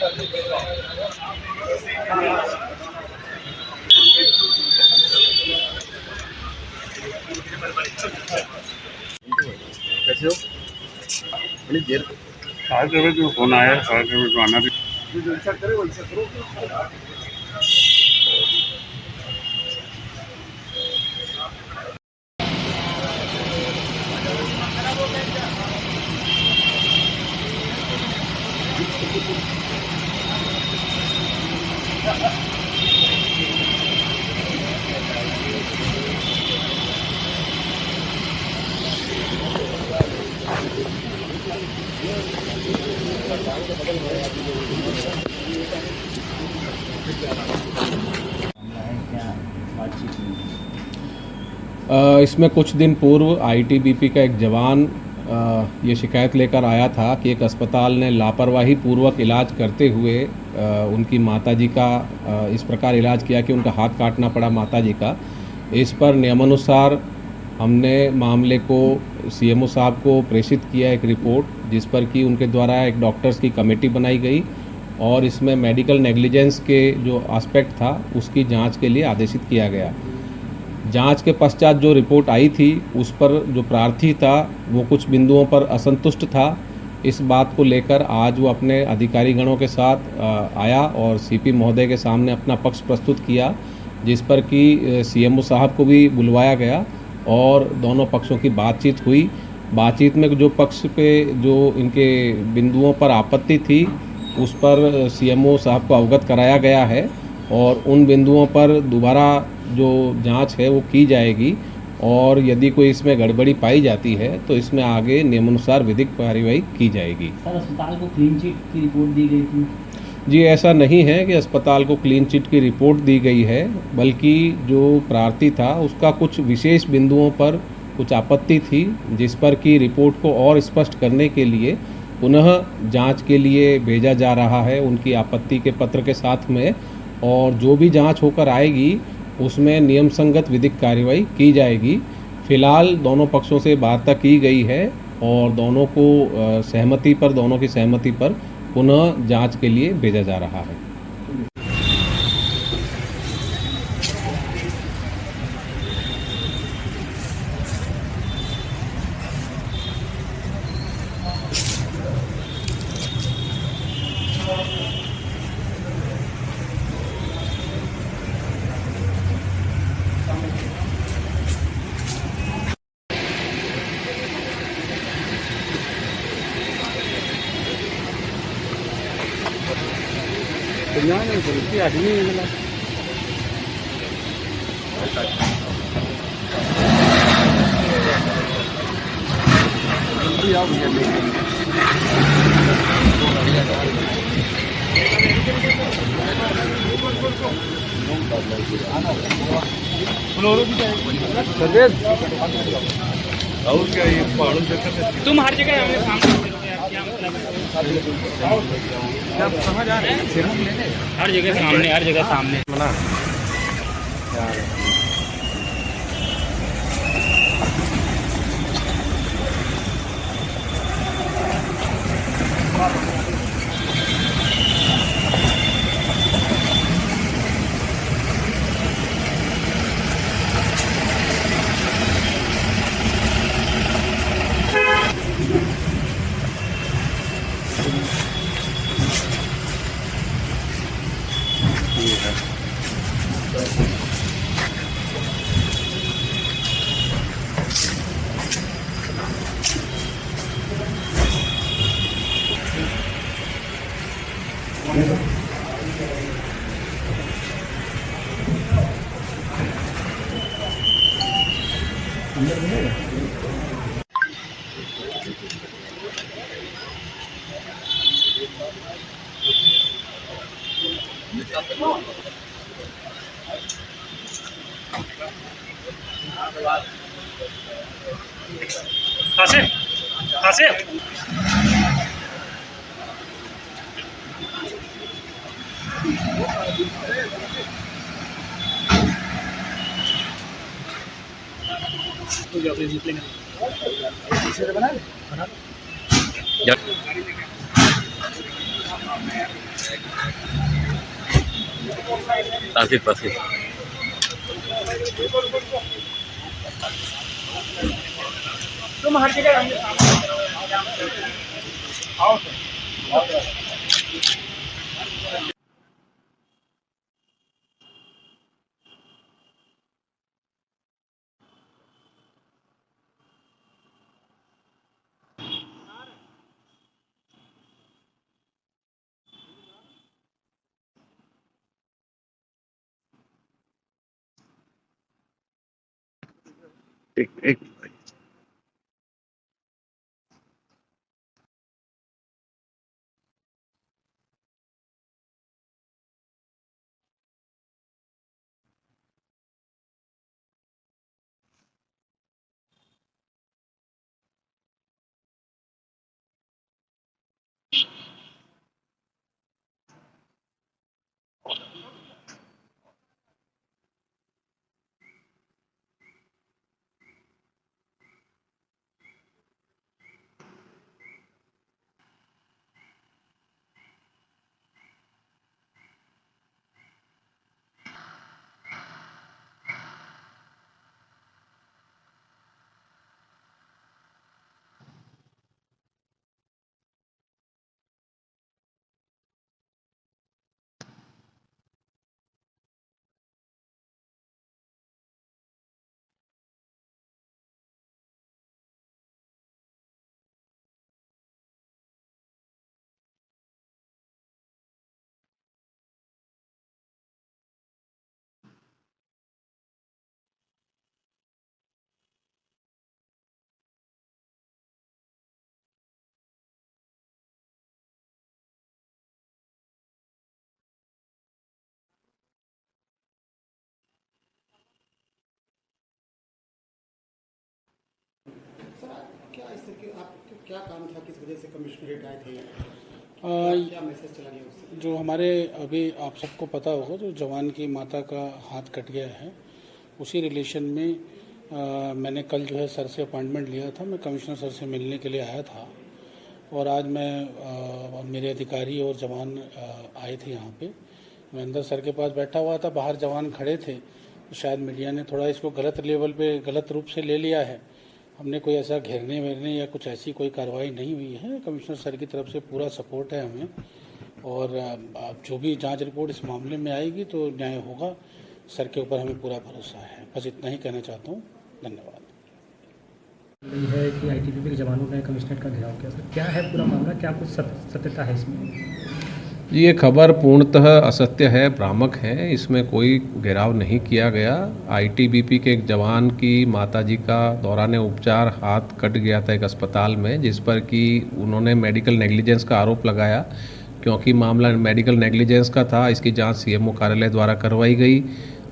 कैसे हो? बड़ी देर फोन आया, आना भी करो। इसमें कुछ दिन पूर्व आईटीबीपी का एक जवान ये शिकायत लेकर आया था कि एक अस्पताल ने लापरवाही पूर्वक इलाज करते हुए उनकी माताजी का इस प्रकार इलाज किया कि उनका हाथ काटना पड़ा माताजी का। इस पर नियमानुसार हमने मामले को सीएमओ साहब को प्रेषित किया एक रिपोर्ट, जिस पर कि उनके द्वारा एक डॉक्टर्स की कमेटी बनाई गई और इसमें मेडिकल नेग्लिजेंस के जो एस्पेक्ट था उसकी जांच के लिए आदेशित किया गया। जांच के पश्चात जो रिपोर्ट आई थी उस पर जो प्रार्थी था वो कुछ बिंदुओं पर असंतुष्ट था। इस बात को लेकर आज वो अपने अधिकारीगणों के साथ आया और सीपी महोदय के सामने अपना पक्ष प्रस्तुत किया, जिस पर कि सीएमओ साहब को भी बुलवाया गया और दोनों पक्षों की बातचीत हुई। बातचीत में जो पक्ष पे जो इनके बिंदुओं पर आपत्ति थी उस पर सीएमओ साहब को अवगत कराया गया है और उन बिंदुओं पर दोबारा जो जांच है वो की जाएगी और यदि कोई इसमें गड़बड़ी पाई जाती है तो इसमें आगे नियमानुसार विधिक कार्यवाही की जाएगी। सर, अस्पताल को क्लीन चिट की रिपोर्ट दी गई थी? जी, ऐसा नहीं है कि अस्पताल को क्लीन चिट की रिपोर्ट दी गई है, बल्कि जो प्रार्थी था उसका कुछ विशेष बिंदुओं पर कुछ आपत्ति थी, जिस पर कि रिपोर्ट को और स्पष्ट करने के लिए पुनः जांच के लिए भेजा जा रहा है उनकी आपत्ति के पत्र के साथ में, और जो भी जांच होकर आएगी उसमें नियम संगत विधिक कार्यवाही की जाएगी। फिलहाल दोनों पक्षों से वार्ता की गई है और दोनों को दोनों की सहमति पर पुनः जांच के लिए भेजा जा रहा है। आदमी और क्या ये पहाड़ों से तुम हर जगह हमें सामने समझ आ रहे हैं, हर जगह सामने तासिफ तासिफ तुम हर जगह आओ। एक क्या इस तरह के आपको क्या काम था, किस वजह से कमिश्नरेट आए थे, क्या मैसेज चला गया उससे? जो हमारे अभी आप सबको पता होगा, जो जवान की माता का हाथ कट गया है, उसी रिलेशन में मैंने कल जो है सर से अपॉइंटमेंट लिया था। मैं कमिश्नर सर से मिलने के लिए आया था और आज मैं मेरे अधिकारी और जवान आए थे यहाँ पे। मैं अंदर सर के पास बैठा हुआ था, बाहर जवान खड़े थे, तो शायद मीडिया ने थोड़ा इसको गलत लेवल पे गलत रूप से ले लिया है। हमने कोई ऐसा घेरने वेरने या कुछ ऐसी कोई कार्रवाई नहीं हुई है। कमिश्नर सर की तरफ से पूरा सपोर्ट है हमें, और जो भी जांच रिपोर्ट इस मामले में आएगी तो न्याय होगा। सर के ऊपर हमें पूरा भरोसा है। बस इतना ही कहना चाहता हूँ। धन्यवाद। है कि आईटीबीपी के जवानों ने कमिश्नरेट का घेराव किया, सर क्या है पूरा मामला, क्या कुछ सत्यता है इसमें? ये खबर पूर्णतः असत्य है, भ्रामक है। इसमें कोई घेराव नहीं किया गया। आईटीबीपी के एक जवान की माताजी का दौरान उपचार हाथ कट गया था एक अस्पताल में, जिस पर कि उन्होंने मेडिकल नेग्लिजेंस का आरोप लगाया। क्योंकि मामला मेडिकल नेग्लिजेंस का था, इसकी जांच सीएमओ कार्यालय द्वारा करवाई गई।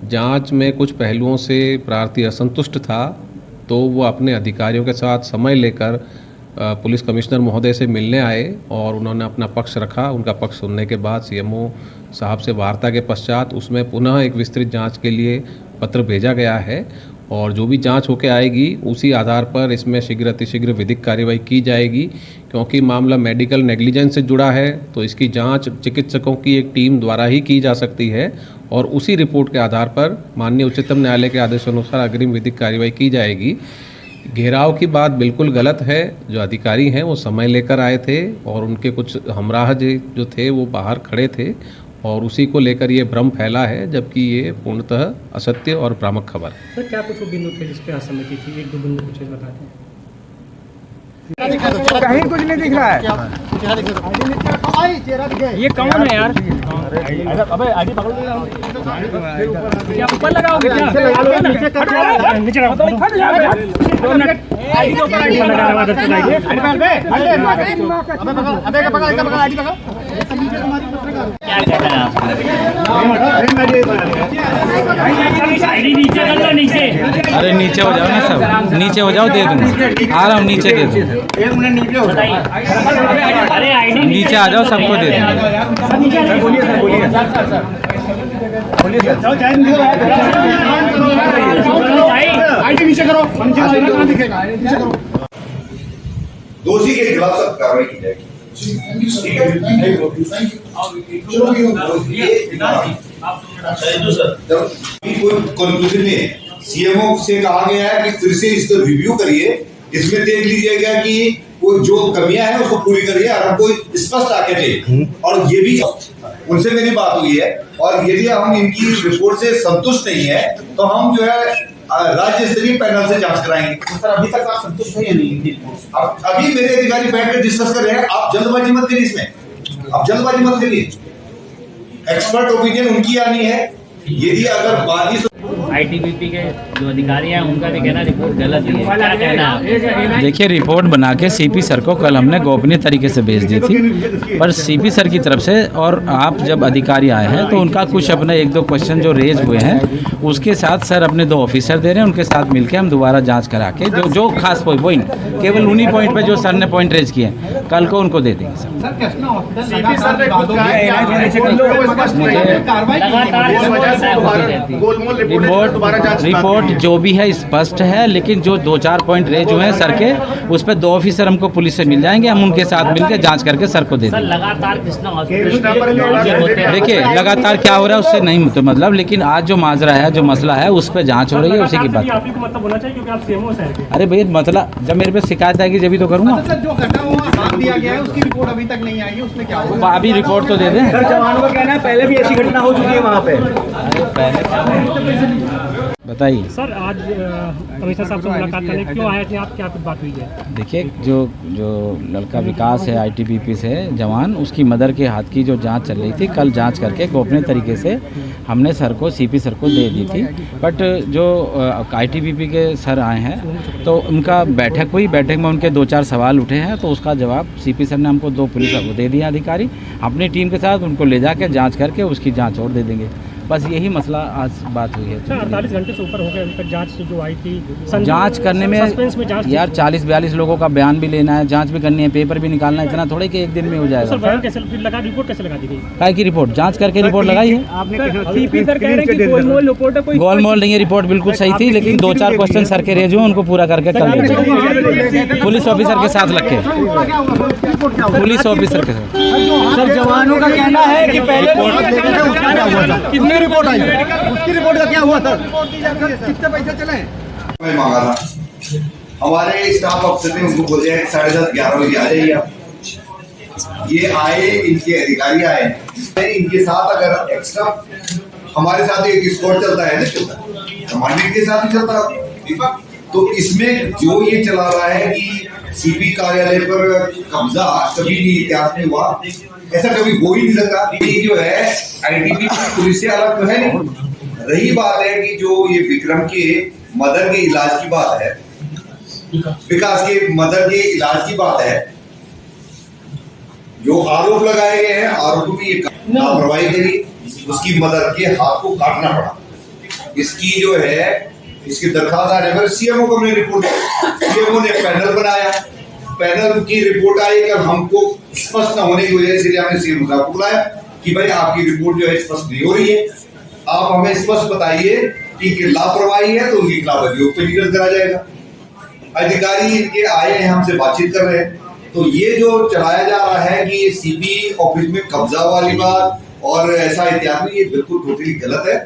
जांच में कुछ पहलुओं से प्रार्थी असंतुष्ट था, तो वो अपने अधिकारियों के साथ समय लेकर पुलिस कमिश्नर महोदय से मिलने आए और उन्होंने अपना पक्ष रखा। उनका पक्ष सुनने के बाद सीएमओ साहब से वार्ता के पश्चात उसमें पुनः एक विस्तृत जांच के लिए पत्र भेजा गया है, और जो भी जांच होकर आएगी उसी आधार पर इसमें शीघ्र अतिशीघ्र विधिक कार्रवाई की जाएगी। क्योंकि मामला मेडिकल नेग्लिजेंस से जुड़ा है, तो इसकी जांच चिकित्सकों की एक टीम द्वारा ही की जा सकती है, और उसी रिपोर्ट के आधार पर माननीय उच्चतम न्यायालय के आदेशानुसार अग्रिम विधिक कार्रवाई की जाएगी। घेराव की बात बिल्कुल गलत है। जो अधिकारी हैं वो समय लेकर आए थे और उनके कुछ हमराह जो थे वो बाहर खड़े थे, और उसी को लेकर ये भ्रम फैला है, जबकि ये पूर्णतः असत्य और भ्रामक खबर है। सर क्या कुछ वो बिंदु थे जिस पे असहमति थी? एक दो बिंदु कुछ बताते हैं। कहीं कुछ नहीं दिख रहा है। ये कौन है यार? अबे आईडी पकड़ लो, क्या ऊपर लगाओगे क्या? नीचे लगाओ, हट जा यार। 2 मिनट आईडी के ऊपर आईडी लगा रहा है। अबे पकड़ आईडी पकड़। क्या कहता है आप? आईडी नीचे कर लो, नीचे। अरे नीचे हो जाओ ना सब, नीचे हो जाओ, दे दूँगा। आ रहा हूँ, नीचे दे दूँगा। एक मिनट नीचे हो बताइए। अरे आईडी नीचे आ जाओ, सबको दे दूँगा। बोलिए सर, बोलिए आईडी नीचे करो, कहाँ दिखेगा? नीचे करो। दोषी के खिलाफ सख्त कार्रवाई की जाएगी। कंक्लूजन नहीं है। सीएमओ से कहा गया है कि फिर से इसको रिव्यू करिए, इसमें देख लीजिएगा कि वो जो कमियां हैं उसको पूरी करिए और हमको स्पष्ट आके दे। और ये भी उनसे मेरी बात हुई है, और यदि हम इनकी रिपोर्ट से संतुष्ट नहीं है तो हम जो है राज्य स्तरीय पैनल से जांच कराएंगे। तो सर अभी तक आप संतुष्ट हैं या नहीं? अभी मेरे अधिकारी बैठकर डिस्कस कर रहे हैं। आप जल्दबाजी मत करिए इसमें, आप जल्दबाजी मत करिए। एक्सपर्ट ओपिनियन उनकी आनी है। यदि अगर बारिश आईटीबीपी के जो अधिकारी हैं उनका भी कहना रिपोर्ट गलत ही है, क्या कहना है? देखिए, रिपोर्ट बना के सीपी सर को कल हमने गोपनीय तरीके से भेज दी थी, पर सीपी सर की तरफ से और आप जब अधिकारी आए हैं तो उनका कुछ अपने 1-2 क्वेश्चन जो रेज हुए हैं उसके साथ सर अपने 2 ऑफिसर दे रहे हैं, उनके साथ मिलकर हम दोबारा जांच करा के जो खास पॉइंट केवल उन्हीं पॉइंट पे जो सर ने पॉइंट रेज किए हैं कल को उनको दे देंगे सर। रिपोर्ट जो भी है स्पष्ट है, लेकिन जो 2-4 पॉइंट रेज हुए हैं सर के, उस पर 2 ऑफिसर हमको पुलिस से मिल जाएंगे, हम उनके साथ मिलकर जांच करके सर को दे देंगे। लगातार कृष्णा हॉस्पिटल देखिए लगातार क्या हो रहा है उससे नहीं तो मतलब, लेकिन आज जो माजरा है, जो मसला है, उस पर जांच हो रही है, उसी की बात। मतलब होना चाहिए क्योंकि आप सीएमओ हैं। अरे भैया मसला जब मेरे पे शिकायत आएगी जब भी तो करूँगा। जो घटना हुआ हाथ दिया गया है उसकी रिपोर्ट अभी तक नहीं आई है, उसमें क्या हुआ? अभी रिपोर्ट तो दे दें। जवानों का कहना है पहले भी ऐसी घटना हो चुकी है वहाँ पे। बताइए सर, आज कमिश्नर साहब से मुलाकात करने क्यों आए थे आप, क्या बात हुई है? देखिए, जो लड़का विकास है आईटीबीपी से जवान, उसकी मदर के हाथ की जो जांच चल रही थी, कल जांच करके गोपनीय तरीके से हमने सर को सीपी सर को दे दी थी। बट जो आईटीबीपी के सर आए हैं तो उनका बैठक हुई, बैठक में उनके 2-4 सवाल उठे हैं, तो उसका जवाब सीपी सर ने हमको 2 पुलिस को दे दिया अधिकारी, अपनी टीम के साथ उनको ले जाकर जाँच करके उसकी जाँच और दे देंगे। बस यही मसला आज बात हुई है। 48 घंटे से ऊपर हो गए, अभी तक जांच जो आई थी, जांच करने में यार 40-42 लोगों का बयान भी लेना है, जांच भी करनी है, पेपर भी निकालना है, इतना थोड़े कि एक दिन में हो जाएगा। बयान कैसे लगा, रिपोर्ट कैसे लगा दी गई? काय की रिपोर्ट? जांच करके रिपोर्ट लगाई है। गोलमोल नहीं है, रिपोर्ट बिल्कुल सही थी, लेकिन 2-4 क्वेश्चन सर के रेज हुए, उनको पूरा करके कर लेंगे पुलिस ऑफिसर के साथ रख के, पुलिस ऑफिसर के साथ। सर, जवानों का कहना है कि पहले कितनी रिपोर्ट आई, उसकी रिपोर्ट का क्या हुआ सर? कितने पैसे चले? मैं मांगा था, हमारे स्टाफ अफसर ने उनको बोला है 10:30-11 बजे आ जाइए आप। ये आए, इनके अधिकारी आए, इनके साथ अगर एक्स्ट्रा हमारे साथ एक स्क्वाड चलता है ना, कमांडेंट के साथ ही चलता है, तो इसमें जो ये चला रहा है कि सीपी कार्यालय पर कब्जा कभी भी इतिहास में हुआ, ऐसा कभी हो ही नहीं सकता। ये जो है आईटीबीपी पुलिस से अलग तो है नहीं। रही बात है कि जो ये विक्रम के मदर के इलाज की बात है, विकास के मदर के इलाज की बात है, जो आरोप लगाए गए हैं, आरोप में ये लापरवाही करी, उसकी मदर के हाथ को काटना पड़ा। इसकी जो है, इसकी दरखास्त आने पर सीएमओ को हमने रिपोर्ट, सीएमओ ने पैनल बनाया, पैनल की रिपोर्ट आई, कल हमको स्पष्ट न होने की वजह से हमने सीएमओ साहब को बुलाया कि भाई आपकी रिपोर्ट जो है स्पष्ट नहीं हो रही है, आप हमें स्पष्ट बताइए कि लापरवाही है तो उनके खिलाफ अभियोग पे निकल करा जाएगा। अधिकारी इनके आए हैं, हमसे बातचीत कर रहे हैं, तो ये जो चलाया जा रहा है कि सीपी ऑफिस में कब्जा वाली बात और ऐसा इत्यादि, ये बिल्कुल टोटली गलत है।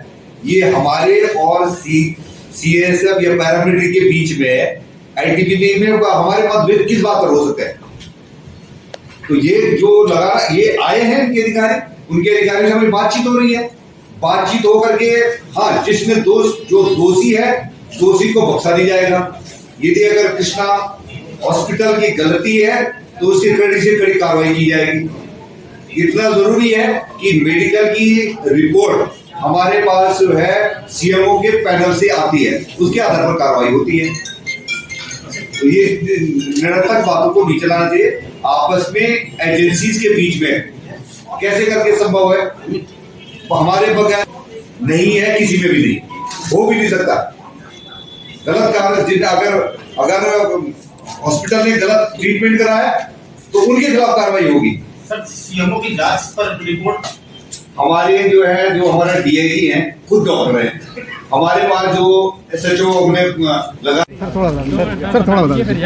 ये हमारे और सीएसएफ या पैरामिलिट्री के बीच में, आईटीबीपी में हमारे मतभेद किस बात पर हो सकते हैं? तो ये जो लगा, ये आए हैं इनके अधिकारी, उनके अधिकारी से हमारी बातचीत हो रही है, बातचीत हो करके हाँ, जिसमें जो दोषी है, दोषी को बख्शा दिया जाएगा। यदि अगर कृष्णा हॉस्पिटल की गलती है तो उसकी कड़ी से कड़ी कार्रवाई की जाएगी। इतना जरूरी है कि मेडिकल की रिपोर्ट हमारे पास जो है सीएमओ के पैनल से आती है, उसके आधार पर कार्रवाई होती है। तो ये निरर्थक बातों को नहीं चलाना चाहिए। आपस में एजेंसीज के बीच में कैसे करके संभव है? हमारे बगैर नहीं है, किसी में भी नहीं, हो भी नहीं सकता। गलत कार्य, अगर हॉस्पिटल ने गलत ट्रीटमेंट कराया तो उनके खिलाफ कार्रवाई होगी। सर, सीएमओ की जांच पर रिपोर्ट हमारे जो है, जो हमारा डीआईजी है, खुद डॉक्टर है, हमारे पास जो SHO हमने लगा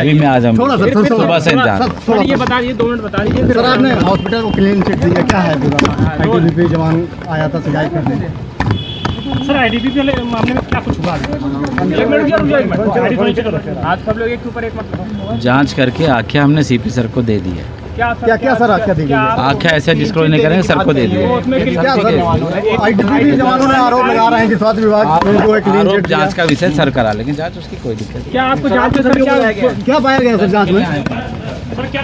अभी मैं आ जाऊँगा सुबह से इंतजार सर ये बता दीजिए 2 मिनट बता दीजिए फिर सर आपने हॉस्पिटल को क्लीन चिट दिया, क्या है पूरा? ITBP जवान आया था शिकायत करने। सर आईटीबीपी वाले मामले में क्या कुछ हुआ? एक मिनट आज सब लोग एक के ऊपर एक मतलब जांच करके आख्या हमने CP सर को दे दी है। क्या सर आख्या दी गई? आख्या ऐसे डिस्क्लोज नहीं करेंगे, सर को दे दी है। क्या सर ITBP जवानों ने आरोप लगा रहे हैं कि स्वास्थ्य विभाग ने जो है क्लीन आरोप चिट दिया। जांच का विषय सर करा, लेकिन जांच उसकी कोई दिक्कत नहीं। क्या आपको जांच में सर क्या पाया गया सर जांच में? क्या